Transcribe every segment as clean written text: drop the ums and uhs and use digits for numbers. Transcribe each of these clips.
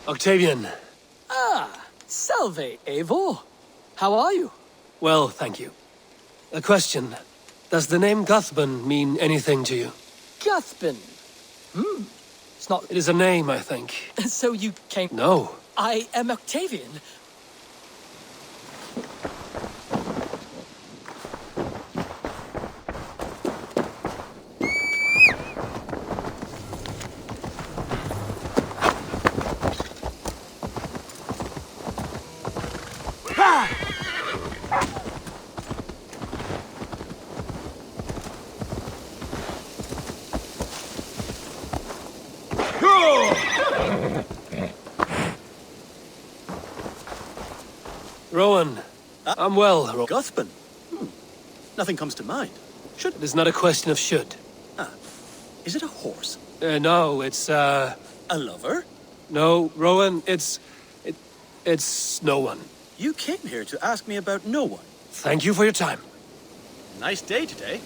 Octavian. Ah, salve, Eivor. How are you? Well, thank you. A question. Does the name Guthban mean anything to you? Guthban. It's not... It is a name, I think. So you came... No. I am Octavian. Rowan. I'm well, Guthban? Nothing comes to mind. Should... It is not a question of should. Is it a horse? No, it's, A lover? No, Rowan, it's no one. You came here to ask me about no one. Thank you for your time. Nice day today.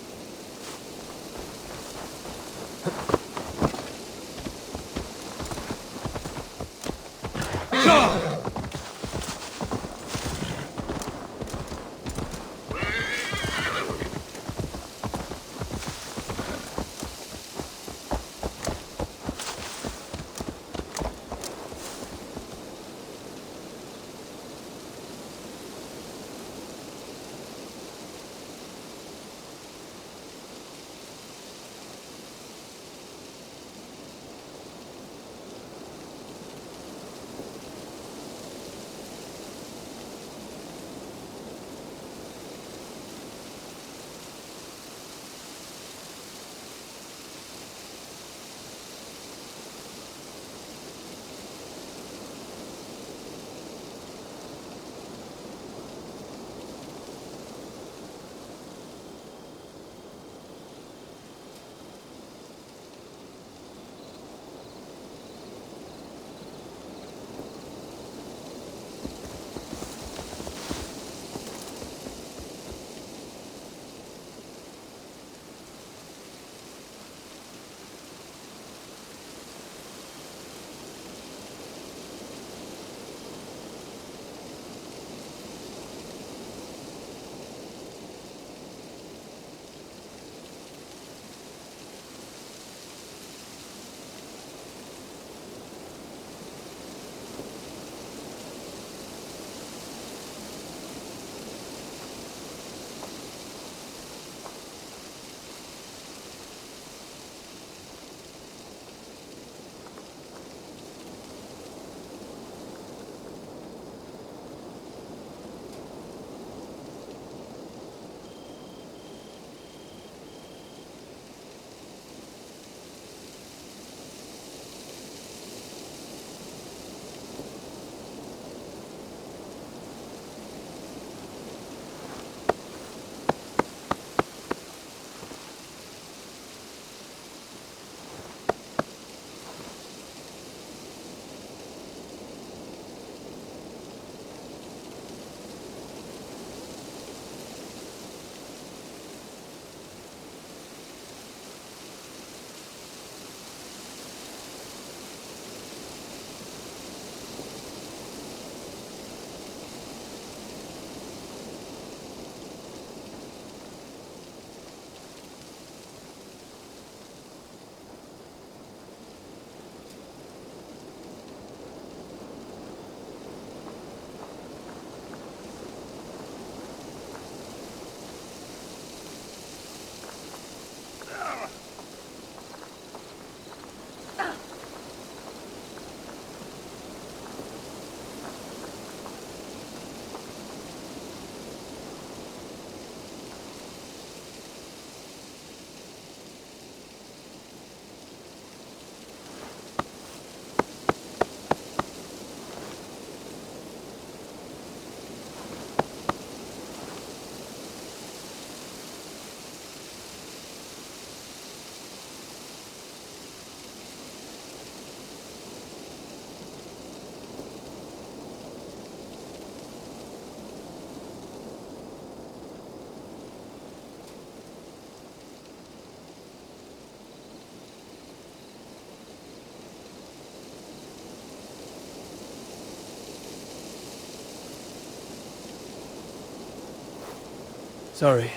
Sorry,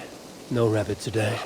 no rabbit today.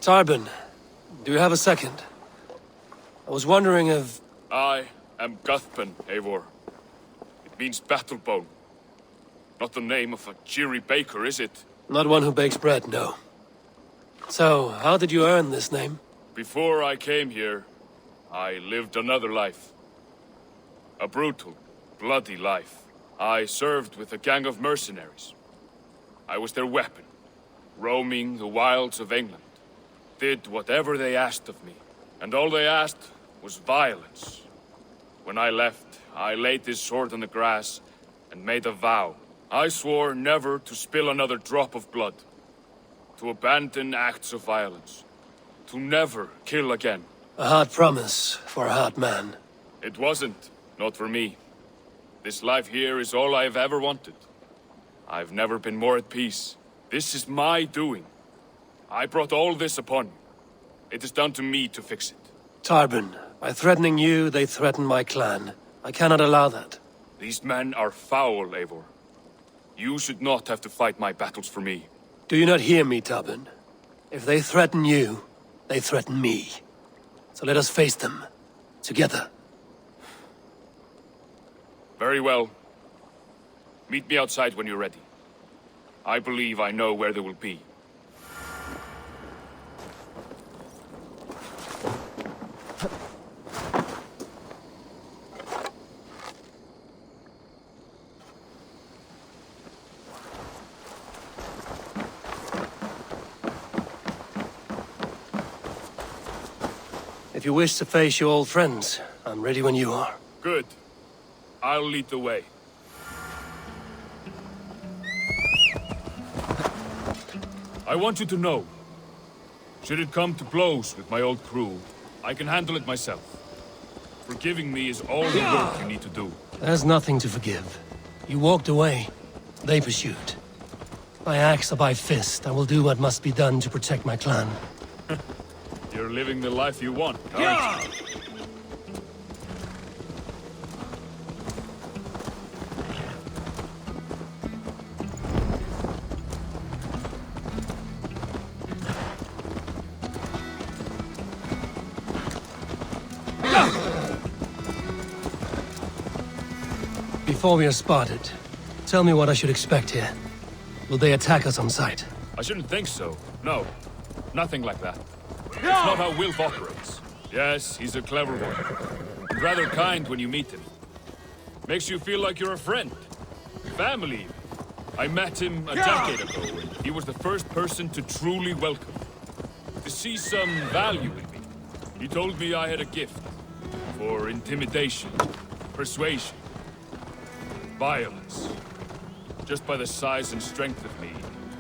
Tarbin, do you have a second? I was wondering if... I am Guthban, Eivor. It means battlebone. Not the name of a cheery baker, is it? Not one who bakes bread, no. So, how did you earn this name? Before I came here, I lived another life. A brutal, bloody life. I served with a gang of mercenaries. I was their weapon, roaming the wilds of England. Did whatever they asked of me, and all they asked was violence. When I left, I laid this sword on the grass and made a vow. I swore never to spill another drop of blood, to abandon acts of violence, to never kill again. A hard promise for a hard man. It wasn't, not for me. This life here is all I've ever wanted. I've never been more at peace. This is my doing. I brought all this upon you. It is down to me to fix it. Tarbin, by threatening you, they threaten my clan. I cannot allow that. These men are foul, Eivor. You should not have to fight my battles for me. Do you not hear me, Tarbin? If they threaten you, they threaten me. So let us face them. Together. Very well. Meet me outside when you're ready. I believe I know where they will be. If you wish to face your old friends, I'm ready when you are. Good. I'll lead the way. I want you to know, should it come to blows with my old crew, I can handle it myself. Forgiving me is all the work you need to do. There's nothing to forgive. You walked away. They pursued. By axe or by fist, I will do what must be done to protect my clan. You're living the life you want, aren't you? Before we are spotted, tell me what I should expect here. Will they attack us on sight? I shouldn't think so. No. Nothing like that. It's not how Wilf operates. Yes, he's a clever one. And rather kind when you meet him. Makes you feel like you're a friend. Family. I met him a decade ago, and he was the first person to truly welcome me. To see some value in me. He told me I had a gift. For intimidation. Persuasion. Violence. Just by the size and strength of me,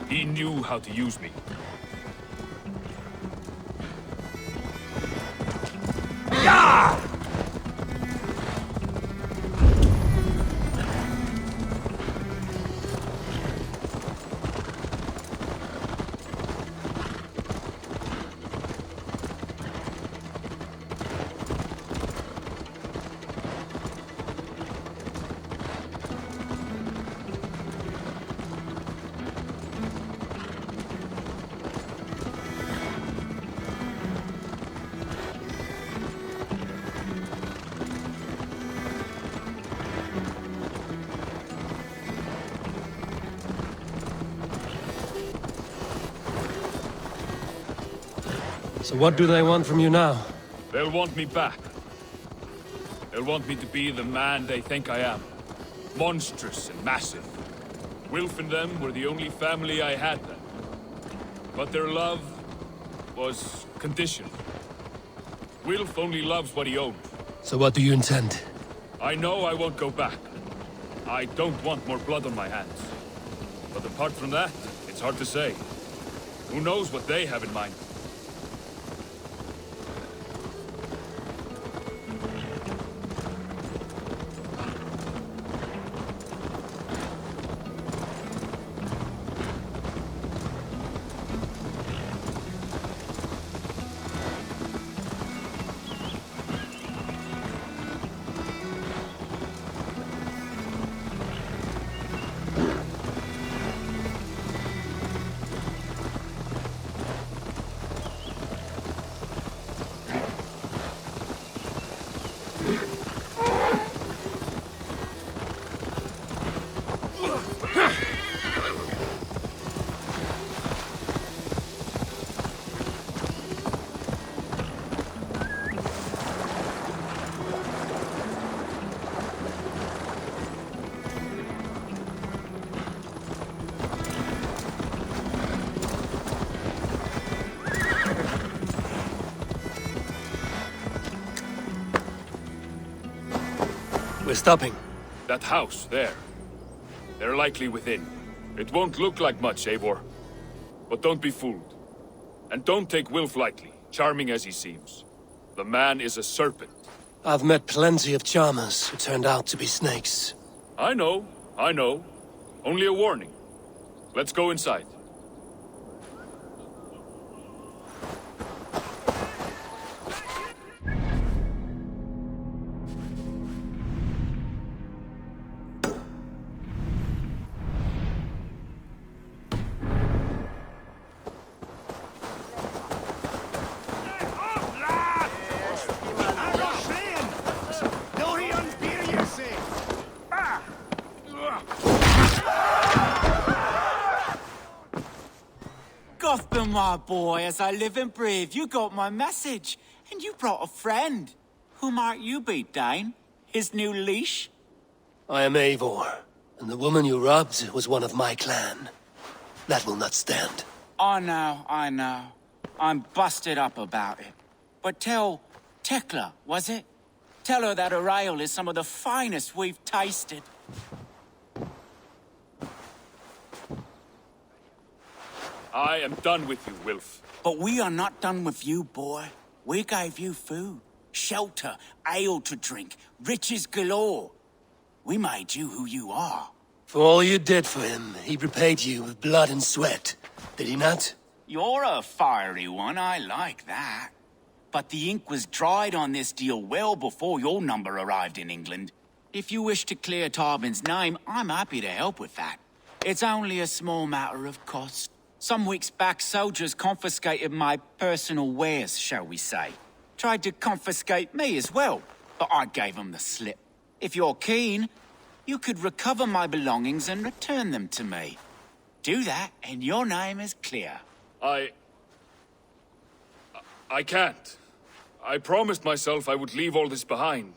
he knew how to use me. So what do they want from you now? They'll want me back. They'll want me to be the man they think I am. Monstrous and massive. Wilf and them were the only family I had then. But their love was conditional. Wilf only loves what he owns. So what do you intend? I know I won't go back. I don't want more blood on my hands. But apart from that, it's hard to say. Who knows what they have in mind? We're stopping. That house, there. They're likely within. It won't look like much, Eivor. But don't be fooled. And don't take Wilf lightly, charming as he seems. The man is a serpent. I've met plenty of charmers who turned out to be snakes. I know. Only a warning. Let's go inside. Gotham, my boy, as I live and breathe, you got my message. And you brought a friend. Who might you be, Dane? His new leash? I am Eivor, and the woman you robbed was one of my clan. That will not stand. I know. I'm busted up about it. But tell Tekla, was it? Tell her that her ale is some of the finest we've tasted. I am done with you, Wilf. But we are not done with you, boy. We gave you food, shelter, ale to drink, riches galore. We made you who you are. For all you did for him, he repaid you with blood and sweat. Did he not? You're a fiery one, I like that. But the ink was dried on this deal well before your number arrived in England. If you wish to clear Tarbin's name, I'm happy to help with that. It's only a small matter of cost. Some weeks back, soldiers confiscated my personal wares, shall we say. Tried to confiscate me as well, but I gave them the slip. If you're keen, you could recover my belongings and return them to me. Do that, and your name is clear. I can't. I promised myself I would leave all this behind.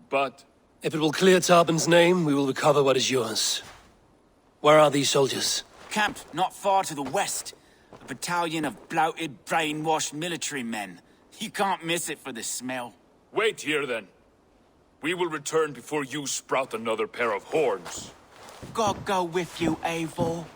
But... If it will clear Tarbin's name, we will recover what is yours. Where are these soldiers? Camped not far to the west. A battalion of bloated, brainwashed military men. You can't miss it for the smell. Wait here, then. We will return before you sprout another pair of horns. God go with you, Eivor.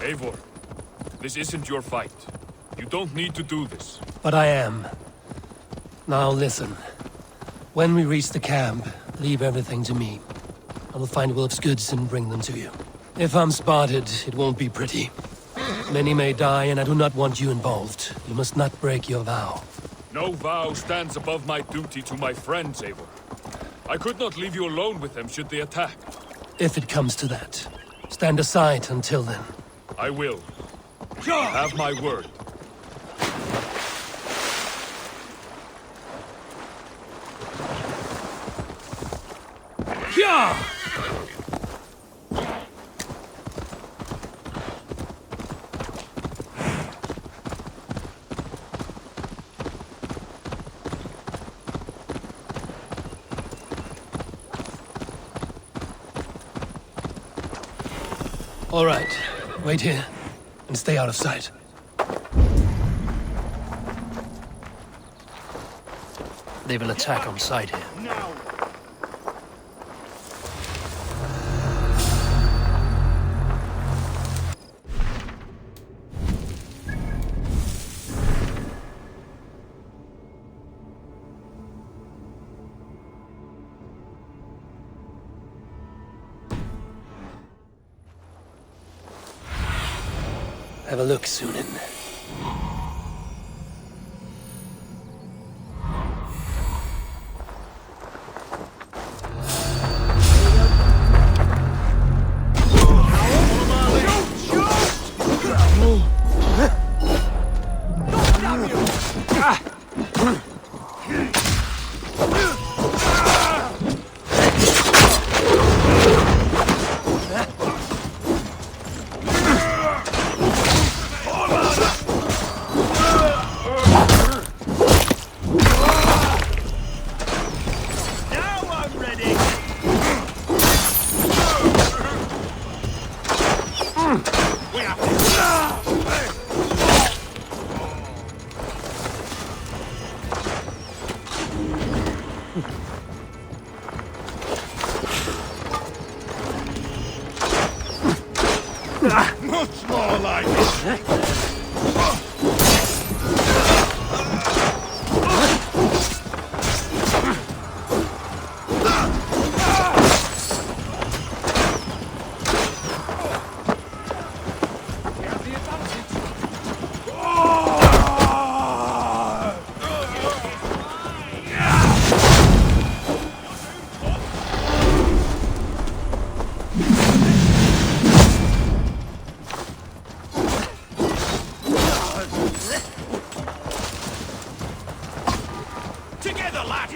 Eivor, this isn't your fight. You don't need to do this. But I am. Now listen. When we reach the camp, leave everything to me. I will find Wilf's goods and bring them to you. If I'm spotted, it won't be pretty. Many may die, and I do not want you involved. You must not break your vow. No vow stands above my duty to my friends, Eivor. I could not leave you alone with them should they attack. If it comes to that. Stand aside until then. I will. Have my word. Yeah! All right, wait here and stay out of sight. They've an attack on sight here. Have a look, Sunan. Much more like it. Together, lad!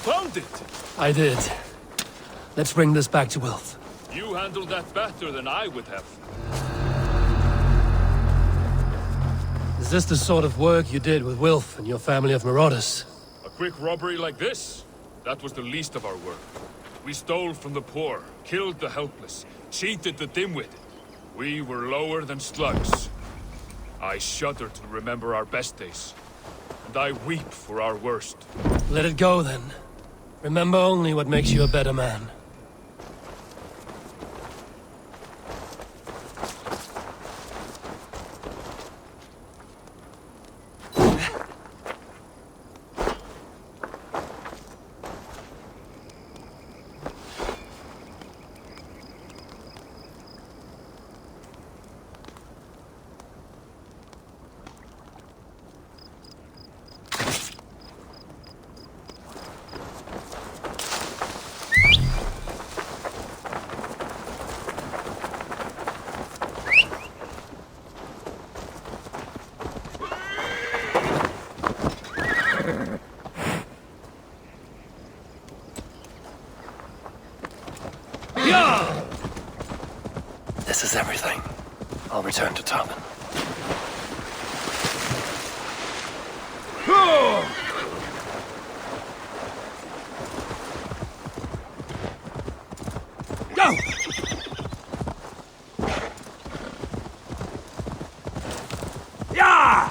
Found it! I did. Let's bring this back to Wilf. You handled that better than I would have. Is this the sort of work you did with Wilf and your family of marauders? A quick robbery like this? That was the least of our work. We stole from the poor, killed the helpless, cheated the dim-witted. We were lower than slugs. I shudder to remember our best days. And I weep for our worst. Let it go, then. Remember only what makes you a better man. That's everything. I'll return to Tallinn. Go! Yeah!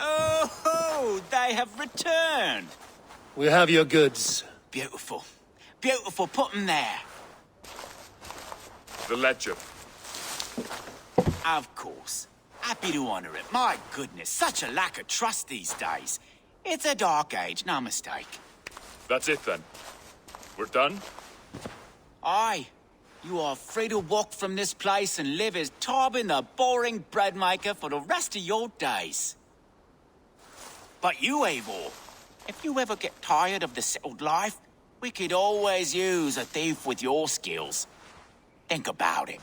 Oh, they have returned. We have your goods. Beautiful. Beautiful. Put them there. The ledger. Of course. Happy to honor it. My goodness, such a lack of trust these days. It's a dark age, no mistake. That's it then. We're done? Aye. You are free to walk from this place and live as Tobin the boring bread maker for the rest of your days. But you, Eivor, if you ever get tired of the settled life, we could always use a thief with your skills. Think about it.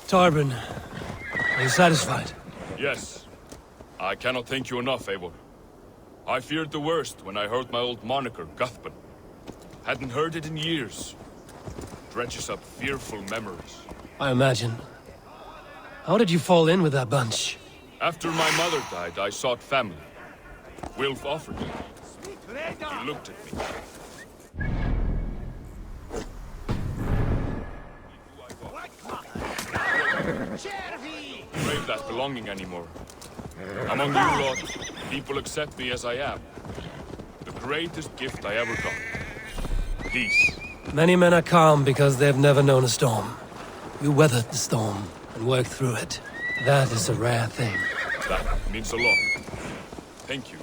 Tarbin, are you satisfied? Yes. I cannot thank you enough, Eivor. I feared the worst when I heard my old moniker, Guthban. Hadn't heard it in years. Dredges up fearful memories. I imagine. How did you fall in with that bunch? After my mother died, I sought family. Wilf offered me. He looked at me. Crave that belonging anymore. Among you lot, people accept me as I am. The greatest gift I ever got. Peace. Many men are calm because they've never known a storm. You weathered the storm and worked through it. That is a rare thing. That means a lot. Thank you.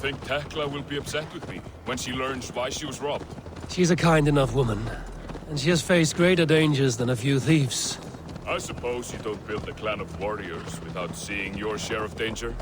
Think Tekla will be upset with me when she learns why she was robbed? She's a kind enough woman, and she has faced greater dangers than a few thieves. I suppose you don't build a clan of warriors without seeing your share of danger?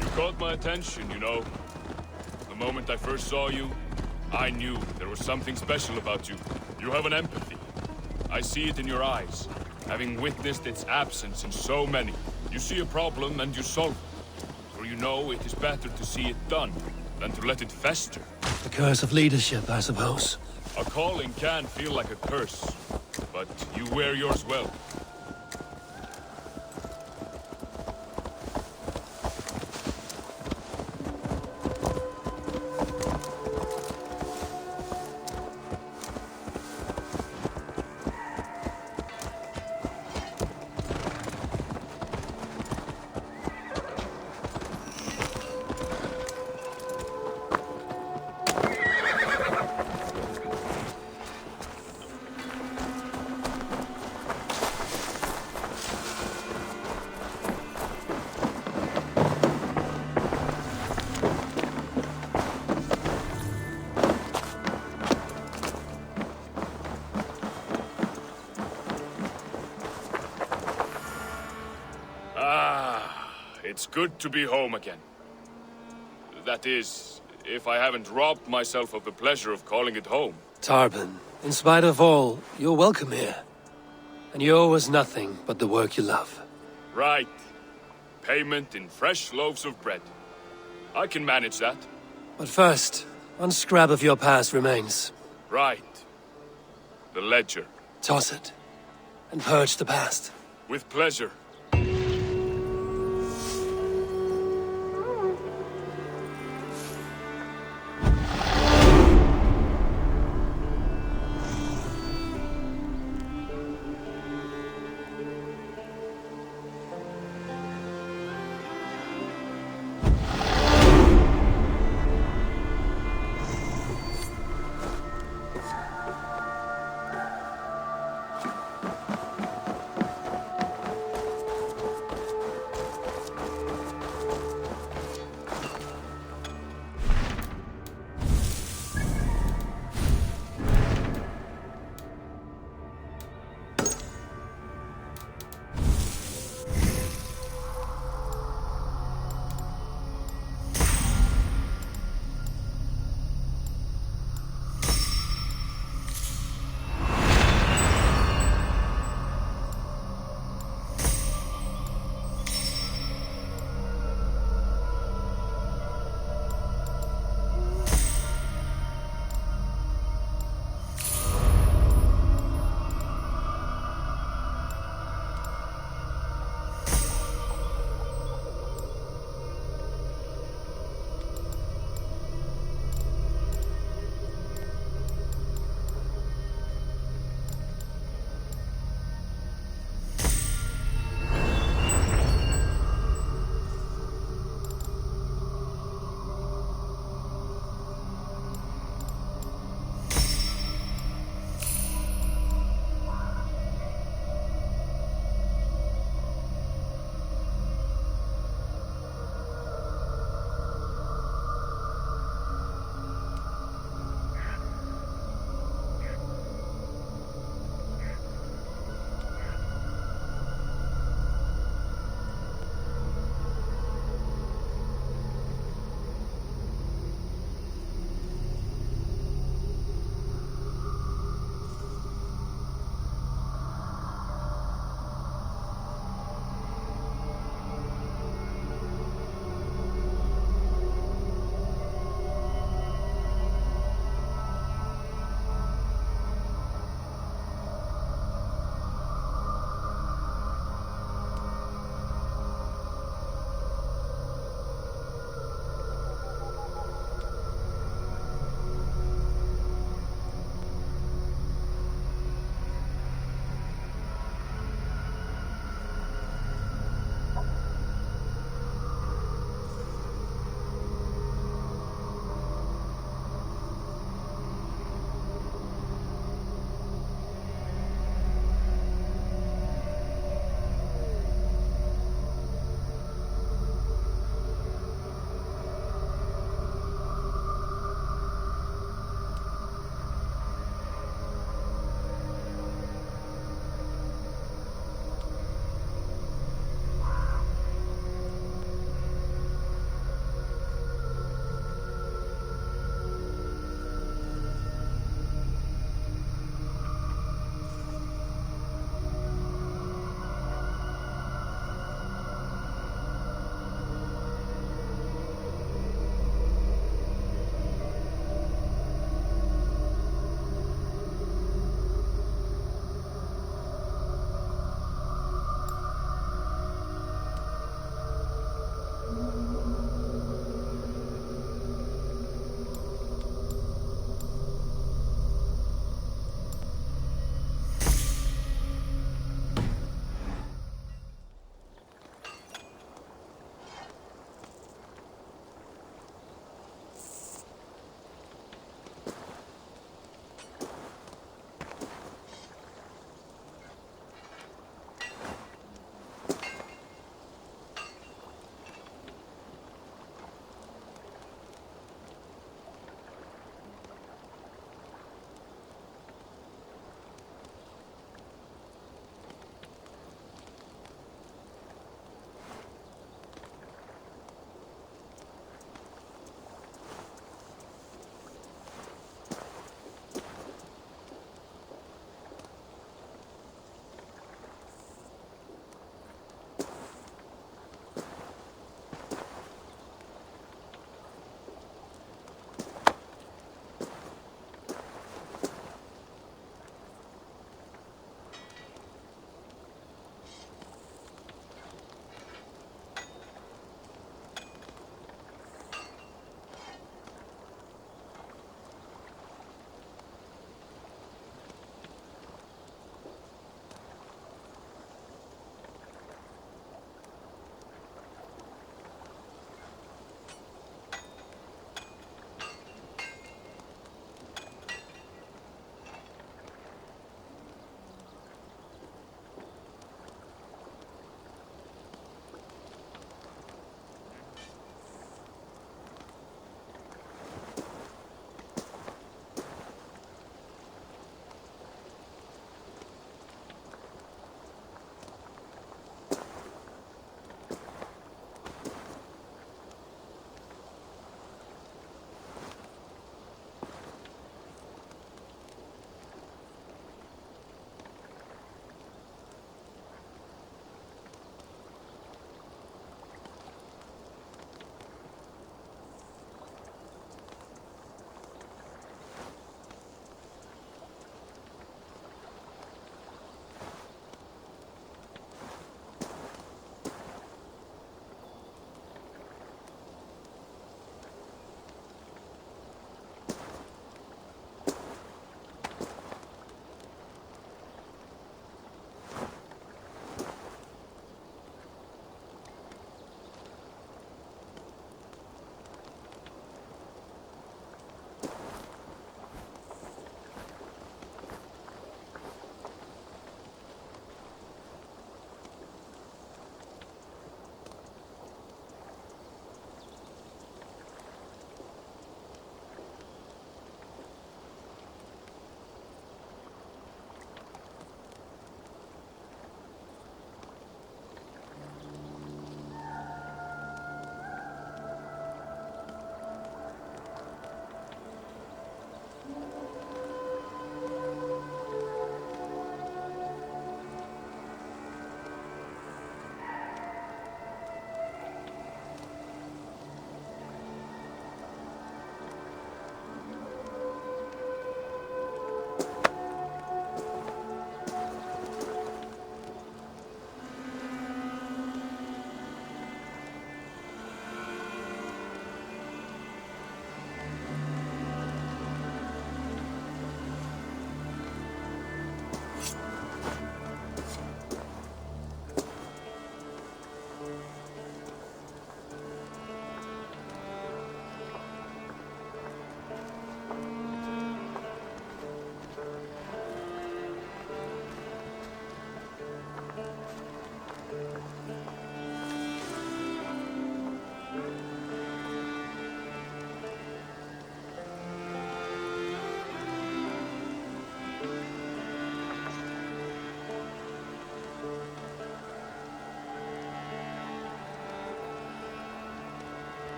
You caught my attention, you know. The moment I first saw you, I knew there was something special about you. You have an empathy. I see it in your eyes, having witnessed its absence in so many. You see a problem and you solve it. For you know it is better to see it done than to let it fester. The curse of leadership, I suppose. A calling can feel like a curse, but you wear yours well. It's good to be home again. That is, if I haven't robbed myself of the pleasure of calling it home. Tarban, in spite of all, you're welcome here. And you owe us nothing but the work you love. Right. Payment in fresh loaves of bread. I can manage that. But first, one scrap of your past remains. Right. The ledger. Toss it, and purge the past. With pleasure.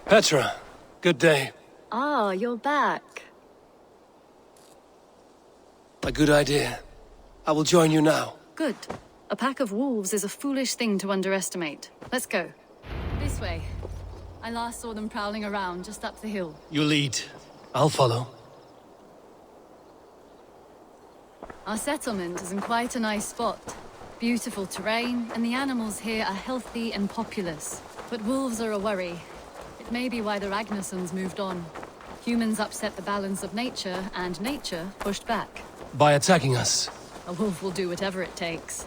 Petra, good day. Ah, you're back. A good idea. I will join you now. Good. A pack of wolves is a foolish thing to underestimate. Let's go. This way. I last saw them prowling around just up the hill. You lead. I'll follow. Our settlement is in quite a nice spot. Beautiful terrain, and the animals here are healthy and populous. But wolves are a worry. It may be why the Ragnarsons moved on. Humans upset the balance of nature, and nature pushed back. By attacking us. A wolf will do whatever it takes.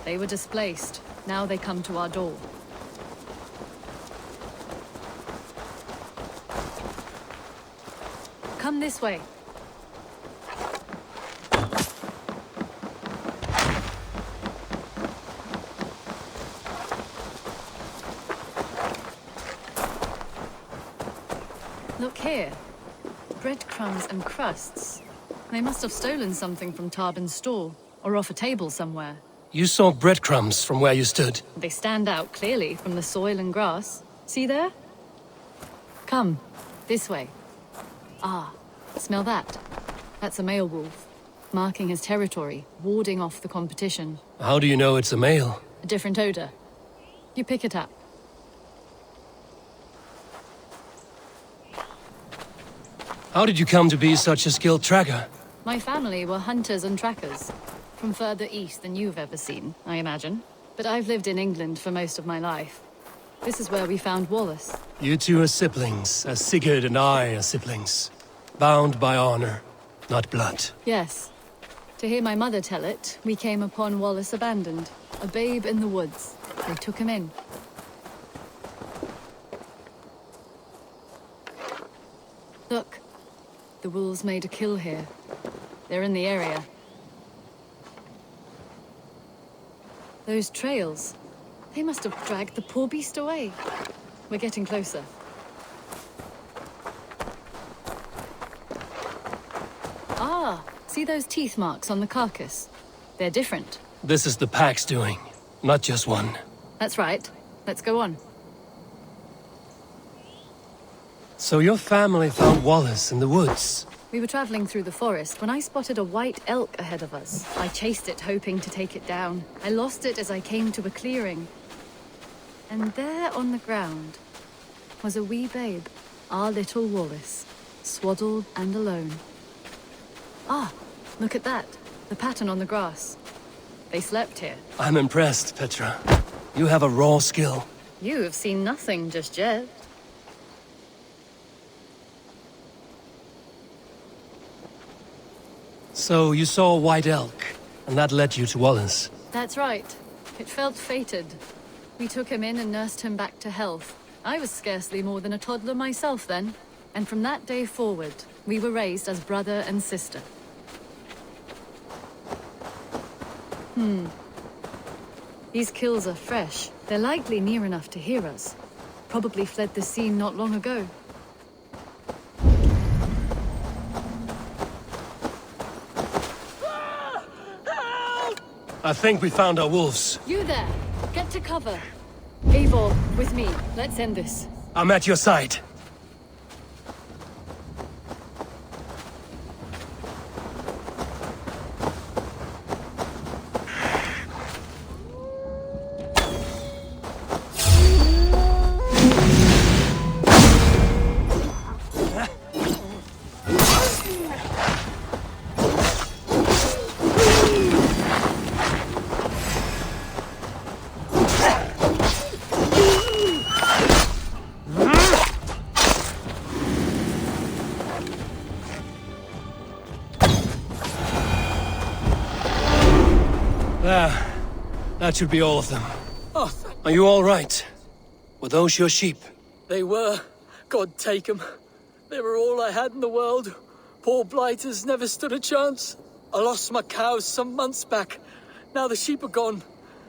They were displaced. Now they come to our door. Come this way. Look here. Breadcrumbs and crusts. They must have stolen something from Tarbin's store, or off a table somewhere. You saw breadcrumbs from where you stood. They stand out clearly from the soil and grass. See there? Come, this way. Ah, smell that? That's a male wolf, marking his territory, warding off the competition. How do you know it's a male? A different odor. You pick it up. How did you come to be such a skilled tracker? My family were hunters and trackers. From further east than you've ever seen, I imagine. But I've lived in England for most of my life. This is where we found Wallace. You two are siblings, as Sigurd and I are siblings. Bound by honor, not blood. Yes. To hear my mother tell it, we came upon Wallace abandoned. A babe in the woods. They took him in. Look. The wolves made a kill here. They're in the area. Those trails. They must have dragged the poor beast away. We're getting closer. Ah, see those teeth marks on the carcass? They're different. This is the pack's doing, not just one. That's right. Let's go on. So your family found Wallace in the woods. We were traveling through the forest when I spotted a white elk ahead of us. I chased it, hoping to take it down. I lost it as I came to a clearing. And there on the ground was a wee babe, our little Wallace, swaddled and alone. Ah, look at that. The pattern on the grass. They slept here. I'm impressed, Petra. You have a raw skill. You have seen nothing just yet. So you saw a white elk, and that led you to Wallace. That's right. It felt fated. We took him in and nursed him back to health. I was scarcely more than a toddler myself then. And from that day forward, we were raised as brother and sister. These kills are fresh. They're likely near enough to hear us. Probably fled the scene not long ago. I think we found our wolves. You there! Get to cover! Eivor, with me. Let's end this. I'm at your side. There. That should be all of them. Oh, Are you all right? Were those your sheep? they were. God take 'em. They were all I had in the world. Poor blighters never stood a chance. I lost my cows some months back. Now the sheep are gone.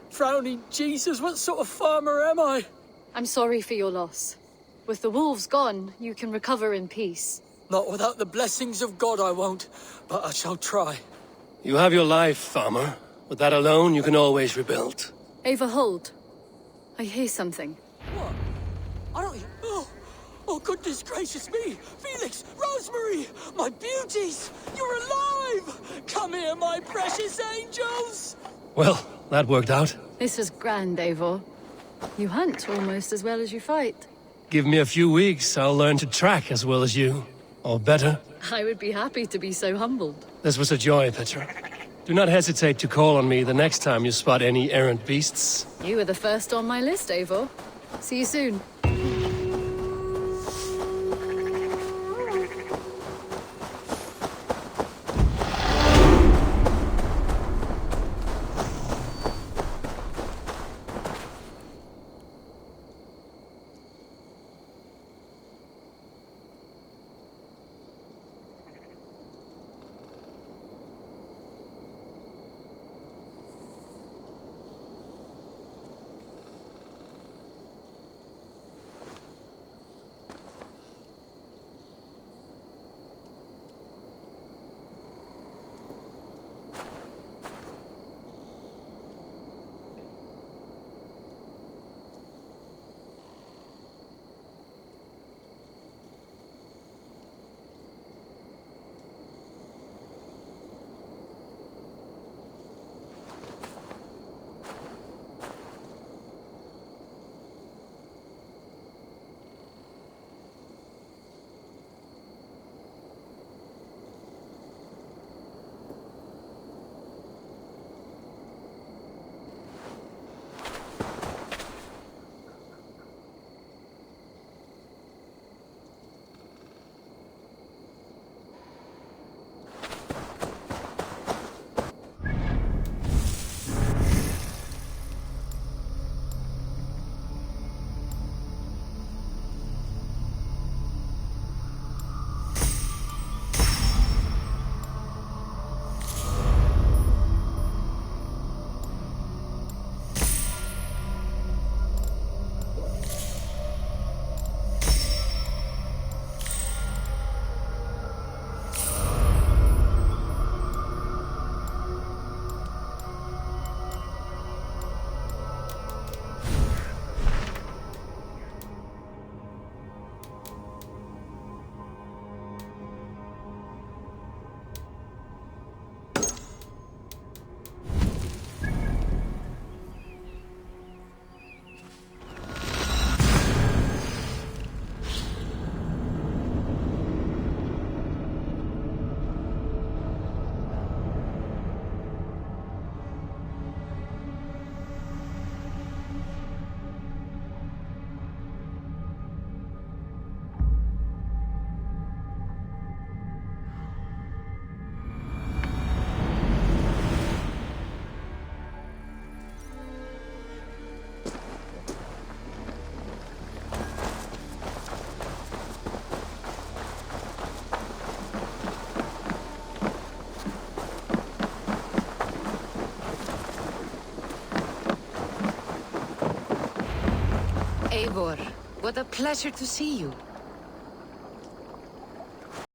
Frowning Jesus, what sort of farmer am I? I'm sorry for your loss. With the wolves gone, you can recover in peace. Not without the blessings of God I won't, but I shall try. You have your life, farmer. With that alone, you can always rebuild. Ava, hold. I hear something. What? I don't... Oh, goodness gracious me! Felix! Rosemary! My beauties! You're alive! Come here, my precious angels! Well, that worked out. This was grand, Eivor. You hunt almost as well as you fight. Give me a few weeks, I'll learn to track as well as you. Or better. I would be happy to be so humbled. This was a joy, Petra. Do not hesitate to call on me the next time you spot any errant beasts. You were the first on my list, Eivor. See you soon. Eivor, what a pleasure to see you.